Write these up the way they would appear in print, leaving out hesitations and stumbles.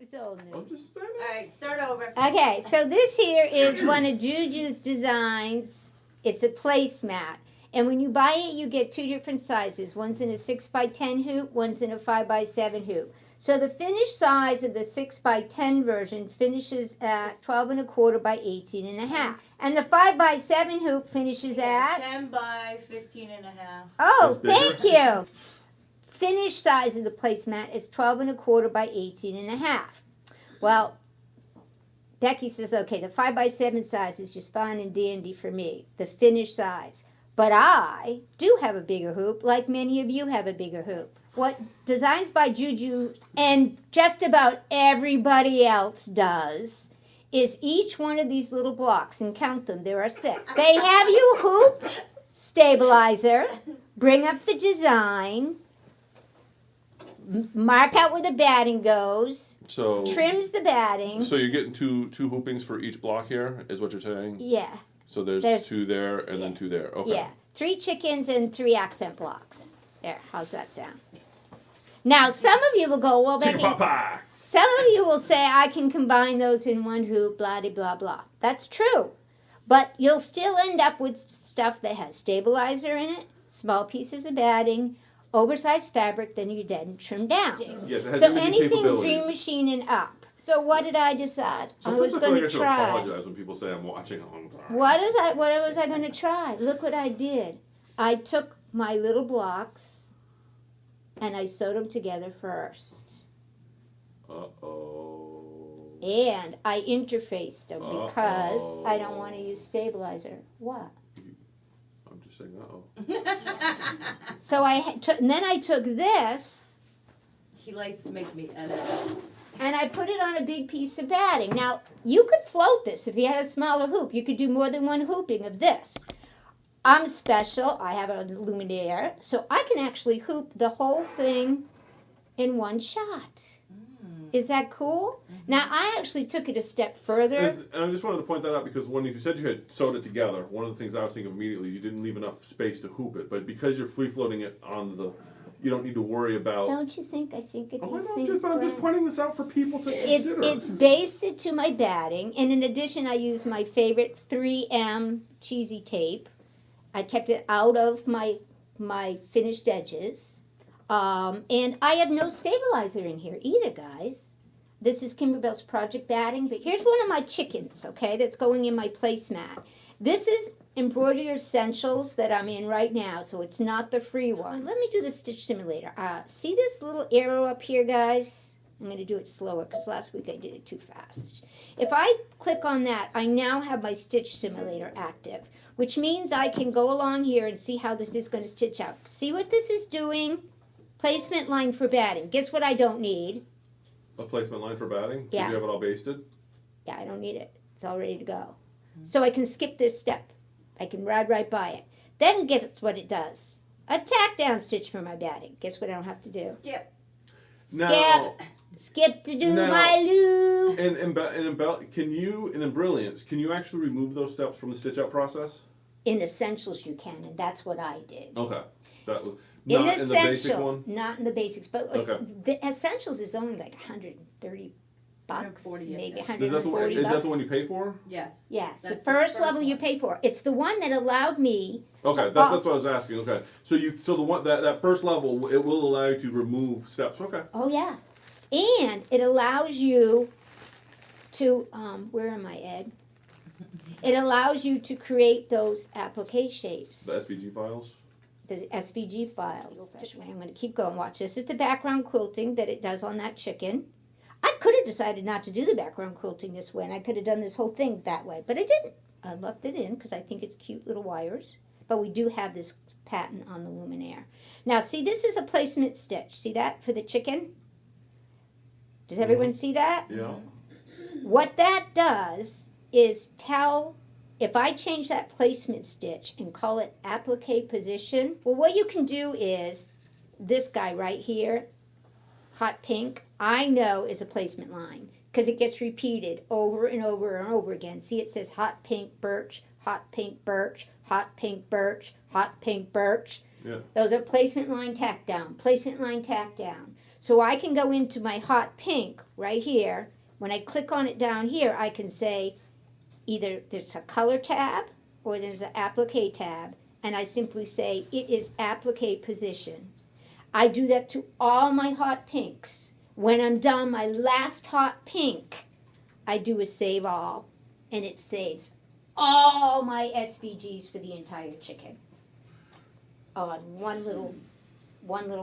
It's old news. I'm just saying. All right, start over. Okay, so this here is one of Juju's designs. It's a placemat. And when you buy it, you get two different sizes. One's in a 6x10 hoop, one's in a 5x7 hoop. So the finished size of the 6x10 version finishes at 12 1/4 by 18 1/2. And the 5x7 hoop finishes at 10 by 15 1/2. Oh, That's thank you. Finished size of the placemat is 12 1/4 by 18 1/2. Well, Becky says, okay, the 5x7 size is just fine and dandy for me, the finished size. But I do have a bigger hoop, like many of you have a bigger hoop. What Designs by Juju and just about everybody else does is each one of these little blocks, and count them, there are 6. They have you hoop, stabilizer, bring up the design, mark out where the batting goes, So trims the batting. So you're getting two hoopings for each block here, is what you're saying? Yeah, So there's 2 there and then 2 there. Okay. yeah. 3 chickens and 3 accent blocks. There, how's that sound? Now, some of you will go, well, Becky, Chick-pa-pa. some of you will say, I can combine those in one hoop, blah, de, blah, blah. That's true. But you'll still end up with stuff that has stabilizer in it, small pieces of batting, oversized fabric, then you're dead and trimmed down. Yes, it has So imaging anything capabilities. Dream Machine and up. So what did I decide? I was Sometimes I feel going like I to should try. apologize when people say I'm watching. I'm sorry. What was I going to try? Look what I did. I took my little blocks and I sewed them together first. Uh-oh. And I interfaced them because I don't want to use stabilizer. What? I'm just saying uh-oh. So and then I took this He likes to make me edit. and I put it on a big piece of batting. Now, you could float this if you had a smaller hoop. You could do more than one hooping of this. I'm special. I have a luminaire, so I can actually hoop the whole thing in one shot. Is that cool? Now, I actually took it a step further. And I just wanted to point that out because when you said you had sewed it together, one of the things I was thinking immediately is you didn't leave enough space to hoop it. But because you're free floating it on you don't need to worry about. Don't you think? I think of Oh, these I things. know, I'm just Brian. pointing this out for people to consider. It's basted to my batting, and in addition, I used my favorite 3M cheesy tape. I kept it out of my finished edges, and I have no stabilizer in here either, guys. This is Kimberbell's project batting, but here's one of my chickens, okay, that's going in my placemat. This is Embrilliance Essentials that I'm in right now, so it's not the free one. Let me do the stitch simulator. See this little arrow up here, guys? I'm going to do it slower because last week I did it too fast. If I click on that, I now have my stitch simulator active, which means I can go along here and see how this is going to stitch out. See what this is doing? Placement line for batting. Guess what I don't need? A placement line for batting? Yeah. Did you have it all basted? Yeah, I don't need it. It's all ready to go. So I can skip this step. I can ride right by it. Then guess what it does? A tack down stitch for my batting. Guess what I don't have to do? Skip. Now, Skip to do Now- my loop. in Embrilliance, can you actually remove those steps from the stitch out process? In Essentials you can, and that's what I did. Okay. That was In not in the basic Essentials, one? not in the basics, but Okay. the Essentials is only like 130 bucks, 140, maybe yeah. Is that, 140 is bucks. that the one you pay for? Yes. Yes, the That's first the level first you one. pay for. It's the one that allowed me. Okay, that's what I was asking. Okay, so the one that first level, it will allow you to remove steps. Okay. Oh yeah, and it allows you to. Where am I, Ed? It allows you to create those applique shapes. The SVG files. The SVG files. I'm going to keep going. Watch. This is the background quilting that it does on that chicken. I could have decided not to do the background quilting this way, and I could have done this whole thing that way, but I didn't. I left it in because I think it's cute little wires. But we do have this pattern on the luminaire. Now, see, this is a placement stitch. See that for the chicken? Does everyone see that? Yeah. What that does is tell, if I change that placement stitch and call it applique position, well, what you can do is this guy right here, hot pink, I know is a placement line because it gets repeated over and over and over again. See, it says hot pink birch, hot pink birch, hot pink birch, hot pink birch. Yeah. Those are placement line tack down, placement line tack down. So I can go into my hot pink right here. When I click on it down here, I can say either there's a color tab or there's an applique tab, and I simply say it is applique position. I do that to all my hot pinks. When I'm done my last hot pink, I do a save all, and it saves all my SVGs for the entire chicken on one little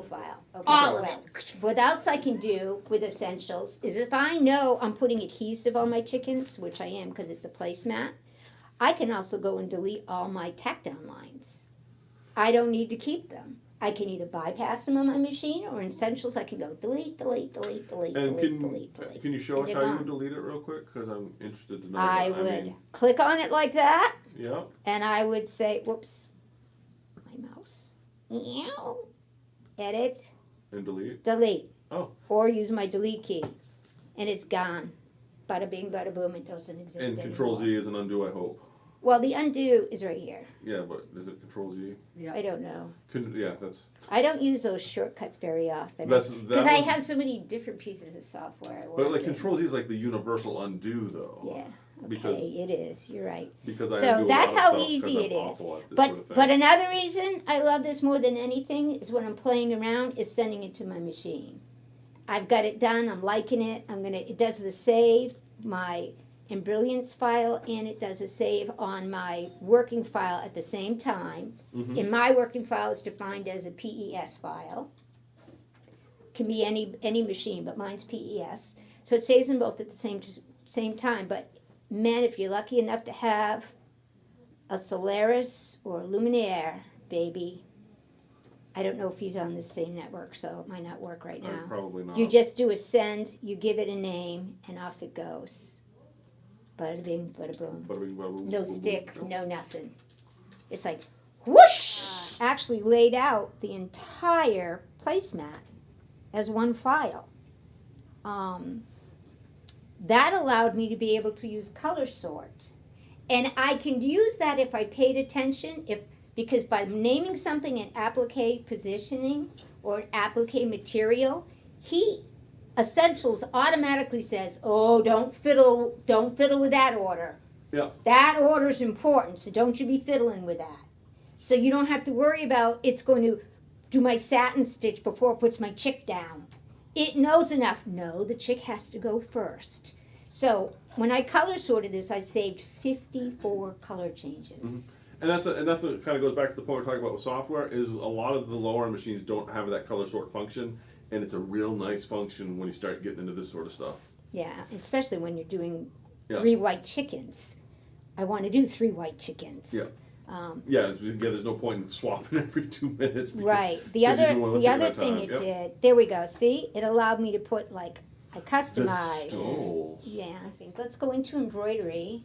file. Okay, All of well, what else I can do with Essentials is if I know I'm putting adhesive on my chickens, which I am because it's a placemat, I can also go and delete all my tack down lines. I don't need to keep them. I can either bypass them on my machine, or in Essentials I can go delete, delete, delete, delete, And delete, delete, delete. can you show us And how they're you gone. would delete it real quick? Because I'm interested to know. I that. would mean, click on it like that, yeah. and I would say, whoops, my mouse. Ew. Edit, And delete. delete. Oh. Or use my delete key, and it's gone. Bada bing, bada boom, it doesn't exist And anymore. Control Z is an undo, I hope. Well, the undo is right here. Yeah, but is it Control Z? I don't know. Yeah, that's. I don't use those shortcuts very often. That's Because that I was- have so many different pieces of software. I But work like in. Control Z is like the universal undo, though. Yeah, Because okay, it is. You're right. because I So undo that's a lot how of stuff easy 'cause it I'm is. awful at this But sort of thing. but another reason I love this more than anything is when I'm playing around is sending it to my machine. I've got it done. I'm liking it. It does the save, my Embrilliance file, and it does a save on my working file at the same time. Mhm. And my working file is defined as a PES file. Can be any machine, but mine's PES. So it saves them both at the same time. But man, if you're lucky enough to have a Solaris or a Luminaire, baby, I don't know if he's on the same network, so it might not work right now. Probably not. You just do a send, you give it a name, and off it goes. Bada bing, bada boom. Bada bing, bada boom, No boom, boom. stick, no nothing. It's like whoosh! Actually laid out the entire placemat as one file. That allowed me to be able to use color sort. And I can use that if I paid attention, because by naming something an applique positioning or an applique material, Essentials automatically says, "Oh, don't fiddle with that order. Yeah. That order's important, so don't you be fiddling with that." So you don't have to worry about it's going to do my satin stitch before it puts my chick down. It knows enough. No, the chick has to go first. So when I color sorted this, I saved 54 color changes. And that's what kind of goes back to the point we're talking about with software. Is a lot of the lower end machines don't have that color sort function, and it's a real nice function when you start getting into this sort of stuff. Yeah, especially when you're doing Yeah. 3 white chickens. I want to do 3 white chickens. Yeah. There's no point in swapping every 2 minutes. because- Right. The because you're other doing one chicken at a thing time. it Yep. did. There we go. See, it allowed me to put like I customized. The stoles. Yeah, I think let's go into embroidery.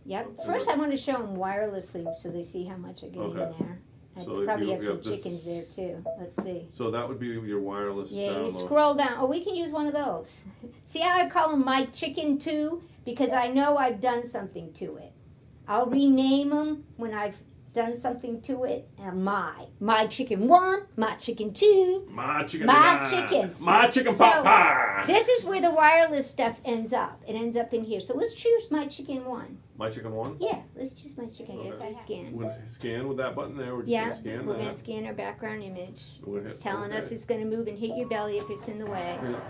Yep. First, I want to show them wirelessly so they see how much I get in Okay. there. I So if probably you- have you some have this- chickens there too. Let's see. So that would be your wireless Yeah, you download. scroll down. Oh, we can use one of those. See how I call them my chicken too? Because I know I've done something to it. I'll rename them when I've done something to it. My chicken 1, my chicken 2. My chicken. My dinner. chicken. My chicken So, pot pie. This is where the wireless stuff ends up. It ends up in here. So let's choose my chicken 1. My chicken 1. Yeah, let's choose my chicken. I guess Okay. I scan. We're gonna scan with that button there. We're just Yeah, gonna scan we're that. going to scan our background image. We're gonna It's hit telling us okay. it's going to move and hit your belly if it's in the way. Yeah.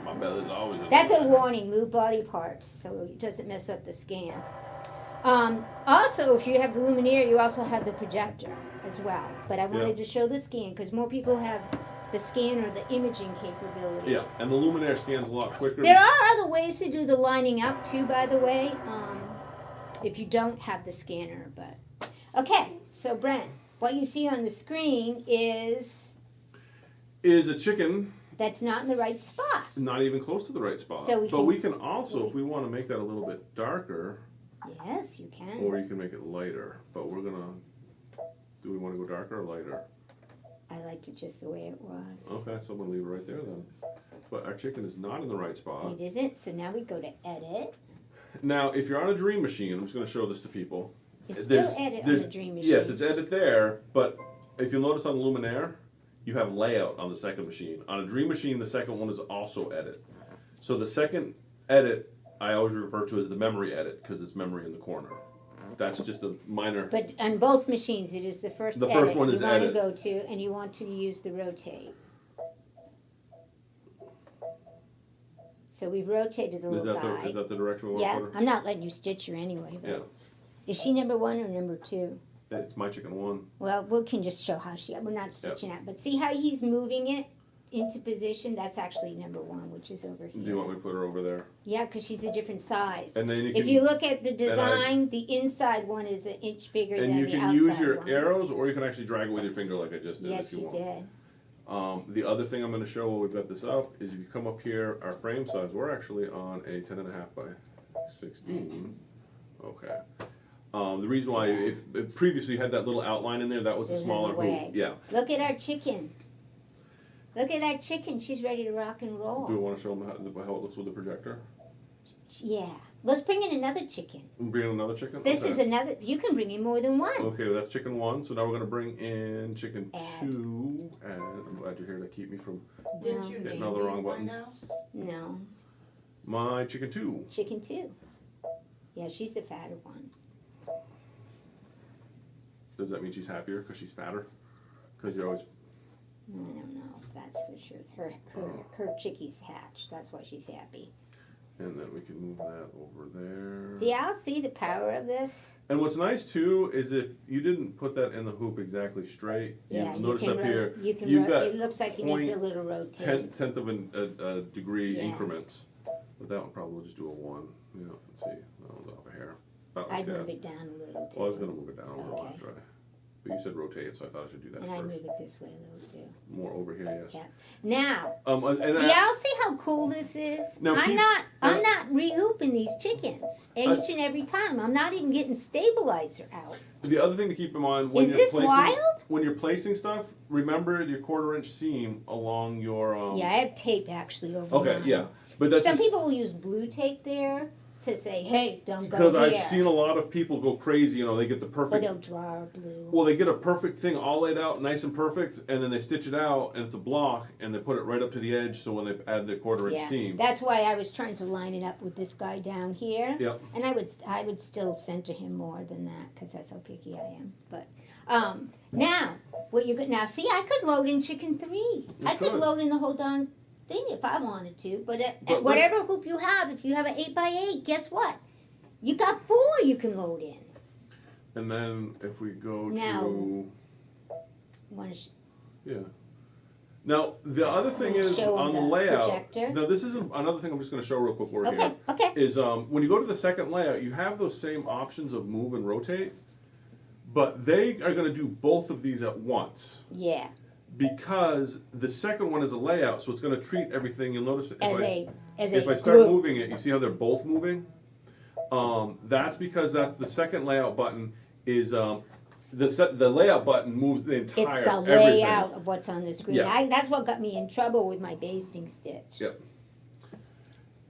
My belly's always. in That's the a way. warning, move body parts, so it doesn't mess up the scan. Also, if you have the Luminaire, you also have the projector as well. But I wanted to show the scan because more people have the scan or the imaging capability. Yeah, and the Luminaire scans a lot quicker. There are other ways to do the lining up too, by the way, if you don't have the scanner. But okay, so Brent, what you see on the screen is a chicken that's not in the right spot. not even close to the right spot. So but we can also, if we want to make that a little bit darker, Yes, you can. or you can make it lighter. But we're gonna. Do we want to go darker or lighter? I liked it just the way it was. Okay, so I'm gonna leave it right there then. But our chicken is not in the right spot. It isn't, so now we go to edit. Now, if you're on a Dream Machine, I'm just gonna show this to people. It's still edit on the Dream Machine. Yes, it's edit there, but if you'll notice on the Luminaire, you have layout on the second machine. On a Dream machine, the second one is also edit. So the second edit, I always refer to as the memory edit because it's memory in the corner. That's just a minor. But on both machines, it is the first edit first one is you want edit. to go to, and you want to use the rotate. So we've rotated the Is little that guy. is that the direction we want Yeah, to put her? I'm not letting you stitch her anyway. But Yeah. Is she number 1 or number 2? It's my chicken 1. Well, we can just show how we're not stitching out. But see how he's moving it into position? That's actually number 1, which is over here. Do you want me to put her over there? Yeah, because she's a different size. And then you can, If you look at the design, the inside one is an inch bigger and than you the can outside use your one. arrows, or you can actually drag it with your finger like I just did Yes, if you you want. did. The other thing I'm going to show while we've got this up is if you come up here, our frame size, we're actually on a 10.5 by 16. Okay. The reason why, if it previously had that little outline in there, that was the Is in smaller the way. hoop. Yeah. Look at our chicken. Look at our chicken. She's ready to rock and roll. Do we want to show them how it looks with the projector? Yeah. Let's bring in another chicken. Bring in another chicken? This Okay. is another. You can bring in more than one. Okay, well, that's chicken 1. So now we're going to bring in chicken Add. 2. And I'm glad you're here to keep me from Didn't No. you Hitting name all the wrong these by buttons. now? No. my chicken 2. Chicken 2. Yeah, she's the fatter one. Does that mean she's happier because she's fatter? Because you're always. I don't know if that's the truth. Her chickie's hatched. That's why she's happy. And then we can move that over there. Do y'all see the power of this? And what's nice too is if you didn't put that in the hoop exactly straight, Yeah, you notice can up here, You can you've got it looks like it needs a little rotate. tenth of a degree Yeah. increments. But that one probably will just do a 1. Yeah, let's see. That one's off a hair. About like I'd that. move it down a little too. Well, I was going to move it down a little Okay. after I. But you said rotate it, so I thought I should do that And I first. move it this way a little too. More over here, yes. Yeah. Now, And do y'all see how cool this is? Now, I'm keep- not re-hooping these chickens each and every time. I'm not even getting stabilizer out. the other thing to keep in mind when Is you're this placing wild? when you're placing stuff, remember your 1/4" seam along your. Yeah, I have tape actually over Okay, mine. yeah, but that's Some just- people will use blue tape there to say, hey, don't because go I've here. seen a lot of people go crazy. You know, they get the Or perfect. they'll draw blue. Well, they get a perfect thing all laid out, nice and perfect, and then they stitch it out, and it's a block, and they put it right up to the edge. So when they add the 1/4" Yeah, seam, that's why I was trying to line it up with this guy down here. Yep. And I would still center him more than that because that's how picky I am. But now what you could now see, I could load in chicken 3. I could could. load in the whole darn thing if I wanted to. But at But whatever hoop you have, if you have an 8x8, guess what? You got 4 you can load in. and then if we go Now- to Want to yeah. Now the other thing Wanna is show on the the layout. projector? Now this is another thing I'm just going to show real quick. We're Okay, here. okay. Is when you go to the second layout, you have those same options of move and rotate, but they are going to do both of these at once Yeah. because the second one is a layout, so it's going to treat everything. You'll notice if As if a I start group. moving it, you see how they're both moving. That's because that's the second layout button is the layout button moves the entire It's the everything. layout of what's on the screen. Yeah. That's what got me in trouble with my basting stitch. Yep.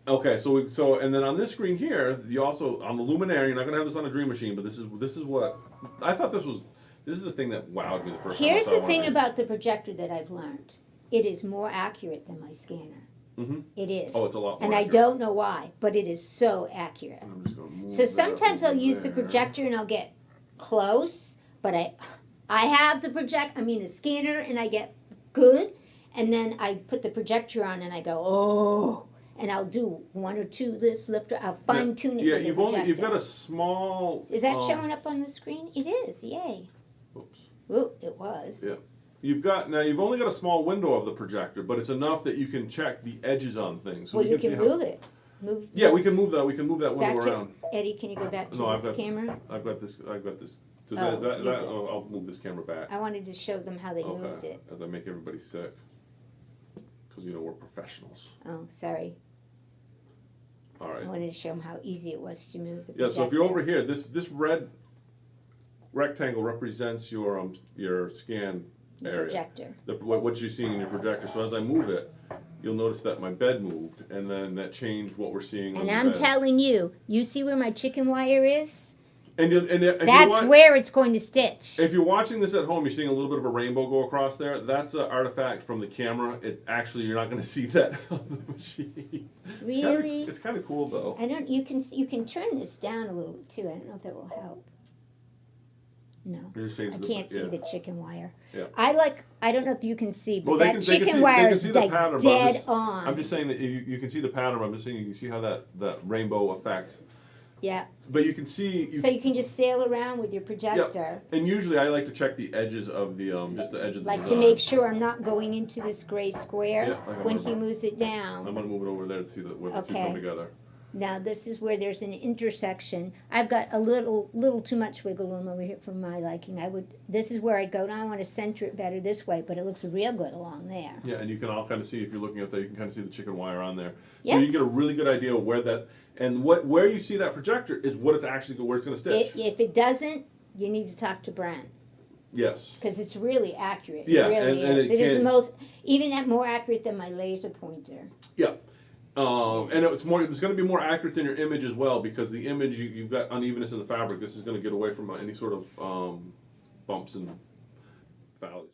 Okay, so and then on this screen here, you also on the Luminaire. You're not going to have this on a Dream Machine, but this is what I thought this was. This is the thing that wowed me the first time. I Here's saw the one of thing these. about the projector that I've learned. It is more accurate than my scanner. Mhm. It is. Oh, it's a lot more. And I accurate. don't know why, but it is so accurate. I'm just gonna move So that sometimes over I'll use the there. projector and I'll get close, but I have the scanner and I get good, and then I put the projector on and I go, oh, and I'll do 1 or 2 this lift, I'll fine tune it Yeah, with the you've got projector. a small. Is that showing up on the screen? It is, yay. Oops. Ooh, it was. Yeah. You've only got a small window of the projector, but it's enough that you can check the edges on things. So Well, we you see can how- move it. Move. Yeah, we can move that. We can move that window Back to- around. Eddie, can you go back to No, I've this got- camera? I've got this. Does Oh, that, you that, do. oh, I'll move this camera back. I wanted to show them how they moved Okay. it. As I make everybody sick, because we're professionals. Oh, sorry. All right. I wanted to show them how easy it was to move the Yeah. projector. So if you're over here, this red rectangle represents your scan The area. projector. What you're seeing in your projector. So as I move it, you'll notice that my bed moved, and then that changed what we're seeing. on And the I'm bed. telling you, you see where my chicken wire is? And if That's where it's going to stitch. If you're watching this at home, you're seeing a little bit of a rainbow go across there. That's an artifact from the camera. It actually, you're not going to see that on the machine. Really? It's kind of cool though. I don't. You can turn this down a little bit too. I don't know if that will help. No, You just change I the- can't see yeah. the chicken wire. Yeah. I don't know if you can see, but Well, they that can- they can chicken see- wire they can is see the like pattern, but dead on. I'm just saying that you can see the pattern. I'm just saying you can see how that rainbow effect. Yeah. But you can see. So you can just sail around with your projector. And usually I like to check the edges of the just the edge of the Like to design. make sure I'm not going into this gray square Yeah, like I'm when gonna- he moves it down. I'm gonna move it over there to see where the two Okay. come together. Now this is where there's an intersection. I've got a little too much wiggle room over here for my liking. This is where I'd go. Now I want to center it better this way, but it looks real good along there. Yeah, and you can all kind of see if you're looking at that, you can kind of see the chicken wire on there. Yeah. So you get a really good idea of where that and where you see that projector is what it's actually where it's going to stitch. If it doesn't, you need to talk to Brent Yes. because it's really accurate. Yeah, it really and is. it It is the can- most, even more accurate than my laser pointer. Yeah. And it's more. It's going to be more accurate than your image as well because the image you've got unevenness in the fabric. This is going to get away from any sort of bumps and valleys.